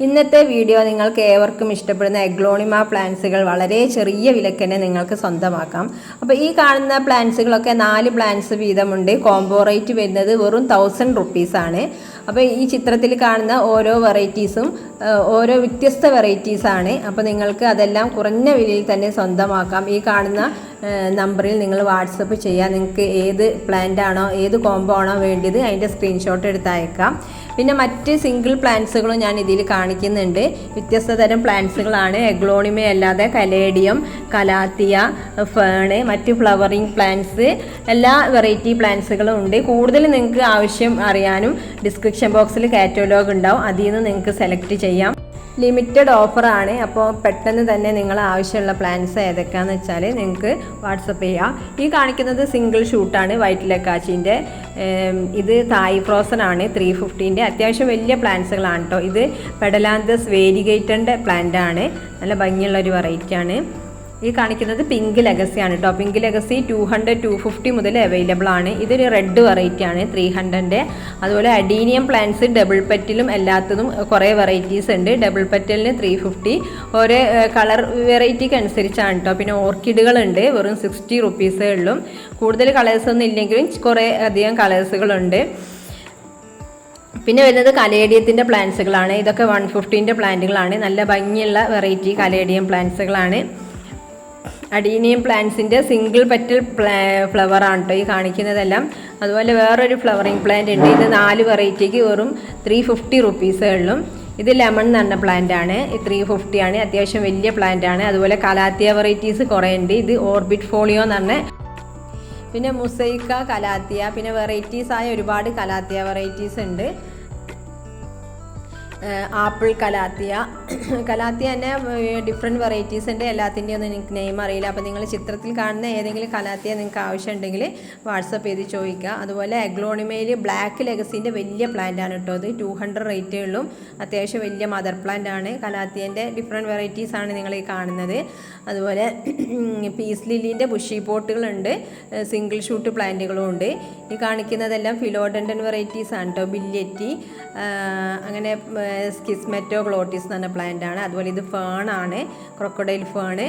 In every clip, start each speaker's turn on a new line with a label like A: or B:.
A: ഇന്നത്തെ വീഡിയോ നിങ്ങൾക്ക് ഏവർക്കും ഇഷ്ടപ്പെടുന്ന എഗ്ലോണിമ പ്ലാന്റ്സുകൾ വളരെ ചെറിയ വിലക്ക് തന്നെ നിങ്ങൾക്ക് സ്വന്തമാക്കാം. അപ്പോൾ ഈ കാണുന്ന പ്ലാന്റ്സുകളൊക്കെ 4 പ്ലാന്റ്സ് വീതമുണ്ട്. കോംബോ റേറ്റ് വരുന്നത് വെറും 1000 റുപ്പീസാണ്. അപ്പോൾ ഈ ചിത്രത്തിൽ കാണുന്ന ഓരോ വെറൈറ്റീസും ഓരോ വ്യത്യസ്ത വെറൈറ്റീസാണ്. അപ്പോൾ നിങ്ങൾക്ക് അതെല്ലാം കുറഞ്ഞ വിലയിൽ തന്നെ സ്വന്തമാക്കാം. ഈ കാണുന്ന നമ്പറിൽ നിങ്ങൾ വാട്സപ്പ് ചെയ്യുക. നിങ്ങൾക്ക് ഏത് പ്ലാന്റ് ആണോ ഏത് കോംബോ ആണോ വേണ്ടത് അതിൻ്റെ സ്ക്രീൻഷോട്ട് എടുത്ത് അയക്കാം. പിന്നെ മറ്റ് സിംഗിൾ പ്ലാന്റ്സുകളും ഞാൻ ഇതിൽ കാണിക്കുന്നുണ്ട്. വ്യത്യസ്ത തരം പ്ലാന്റ്സുകളാണ്. എഗ്ലോണിമ അല്ലാതെ കലേഡിയം, കലാത്തിയ, ഫേണ്, മറ്റ് ഫ്ലവറിങ് പ്ലാന്റ്സ്, എല്ലാ വെറൈറ്റി പ്ലാന്റ്സുകളും ഉണ്ട്. കൂടുതൽ നിങ്ങൾക്ക് ആവശ്യം അറിയാനും ഡിസ്ക്രിപ്ഷൻ ബോക്സിൽ കാറ്റലോഗ് ഉണ്ടാവും. അതിൽ നിന്ന് നിങ്ങൾക്ക് സെലക്ട് ചെയ്യാം. ലിമിറ്റഡ് ഓഫറാണ്. അപ്പോൾ പെട്ടെന്ന് തന്നെ നിങ്ങൾ ആവശ്യമുള്ള പ്ലാന്റ്സ് ഏതൊക്കെയാണെന്ന് വെച്ചാൽ നിങ്ങൾക്ക് വാട്സപ്പ് ചെയ്യാം. ഈ കാണിക്കുന്നത് സിംഗിൾ ഷൂട്ടാണ് വൈറ്റ് ലക്കാച്ചിൻ്റെ. ഇത് തായ് ഫ്രോസൺ ആണ് 350ൻ്റെ. അത്യാവശ്യം വലിയ പ്ലാന്റ്സുകളാണ് കേട്ടോ. ഇത് പെഡലാന്തസ് വേരിഗേറ്റൻ്റെ പ്ലാന്റ് ആണ്. നല്ല ഭംഗിയുള്ളൊരു വെറൈറ്റി ആണ്. ഈ കാണിക്കുന്നത് പിങ്ക് ലെഗസിയാണ് കേട്ടോ. പിങ്ക് ലെഗസി 200, 250 മുതൽ അവൈലബിൾ ആണ്. ഇതൊരു റെഡ് വെറൈറ്റി ആണ് 300ൻ്റെ. അതുപോലെ അഡീനിയം പ്ലാന്റ്സ് ഡബിൾ പെറ്റിലും എല്ലാത്തതും കുറേ വെറൈറ്റീസ് ഉണ്ട്. ഡബിൾ പെറ്റലിന് 350. ഓരോ കളർ വെറൈറ്റിക്ക് അനുസരിച്ചാണ് കേട്ടോ. പിന്നെ ഓർക്കിഡുകളുണ്ട്, വെറും 60 റുപ്പീസേ ഉള്ളൂ. കൂടുതൽ കളേഴ്സൊന്നും ഇല്ലെങ്കിലും കുറേ അധികം കളേഴ്സുകളുണ്ട്. പിന്നെ വരുന്നത് കലേഡിയത്തിൻ്റെ പ്ലാന്റ്സുകളാണ്. ഇതൊക്കെ 150ൻ്റെ പ്ലാന്റുകളാണ്. നല്ല ഭംഗിയുള്ള വെറൈറ്റി കലേഡിയം പ്ലാന്റ്സുകളാണ്. അഡീനിയം പ്ലാന്റ്സിൻ്റെ സിംഗിൾ പെറ്റൽ ഫ്ലവർ ആണ് കേട്ടോ ഈ കാണിക്കുന്നതെല്ലാം. അതുപോലെ വേറൊരു ഫ്ലവറിങ് പ്ലാന്റ് ഉണ്ട്. ഇത് 4 വെറൈറ്റിക്ക് വെറും 350 റുപ്പീസേ ഉള്ളൂ. ഇത് ലെമൺ എന്ന് പറഞ്ഞ പ്ലാന്റ് ആണ്. 350 ആണ്. അത്യാവശ്യം വലിയ പ്ലാന്റ് ആണ്. അതുപോലെ കലാത്തിയ വെറൈറ്റീസ് കുറേ ഉണ്ട്. ഇത് ഓർബിറ്റ് ഫോളിയോ എന്ന് പറഞ്ഞ, പിന്നെ മുസൈക്ക കലാത്തിയ, പിന്നെ വെറൈറ്റീസായ ഒരുപാട് കലാത്തിയ വെറൈറ്റീസ് ഉണ്ട്. ആപ്പിൾ കലാത്തിയ തന്നെ ഡിഫറെൻറ്റ് വെറൈറ്റീസ് ഉണ്ട്. എല്ലാത്തിൻ്റെയും ഒന്നും എനിക്ക് നെയിം അറിയില്ല. അപ്പോൾ നിങ്ങൾ ചിത്രത്തിൽ കാണുന്ന ഏതെങ്കിലും കലാത്തിയ നിങ്ങൾക്ക് ആവശ്യമുണ്ടെങ്കിൽ വാട്സപ്പ് ചെയ്ത് ചോദിക്കുക. അതുപോലെ എഗ്ലോണിമയിൽ ബ്ലാക്ക് ലെഗസിൻ്റെ വലിയ പ്ലാന്റ് ആണ് കേട്ടോ. അത് 200 റേറ്റേ ഉള്ളൂ. അത്യാവശ്യം വലിയ മദർ പ്ലാന്റ് ആണ്. കലാത്തിയൻ്റെ ഡിഫറെൻറ്റ് വെറൈറ്റീസ് ആണ് നിങ്ങൾ ഈ കാണുന്നത്. അതുപോലെ പീസ് ലില്ലിൻ്റെ ബുഷി പോട്ടുകളുണ്ട്. സിംഗിൾ ഷൂട്ട് പ്ലാന്റുകളും ഉണ്ട്. ഈ കാണിക്കുന്നതെല്ലാം ഫിലോഡൻഡൻ വെറൈറ്റീസ് ആണ് കേട്ടോ. ബില്യറ്റി, അങ്ങനെ സ്കിസ്മെറ്റോ ഗ്ലോട്ടിസ് എന്ന് പറഞ്ഞ പ്ലാന്റ് ആണ്. അതുപോലെ ഇത് ഫേൺ ആണ്, ക്രൊക്കഡൈൽ ഫേണ്.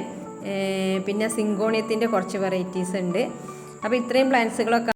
A: പിന്നെ സിങ്കോണിയത്തിൻ്റെ കുറച്ച് വെറൈറ്റീസ് ഉണ്ട്. അപ്പോൾ ഇത്രയും പ്ലാന്റ്സുകളൊക്കെ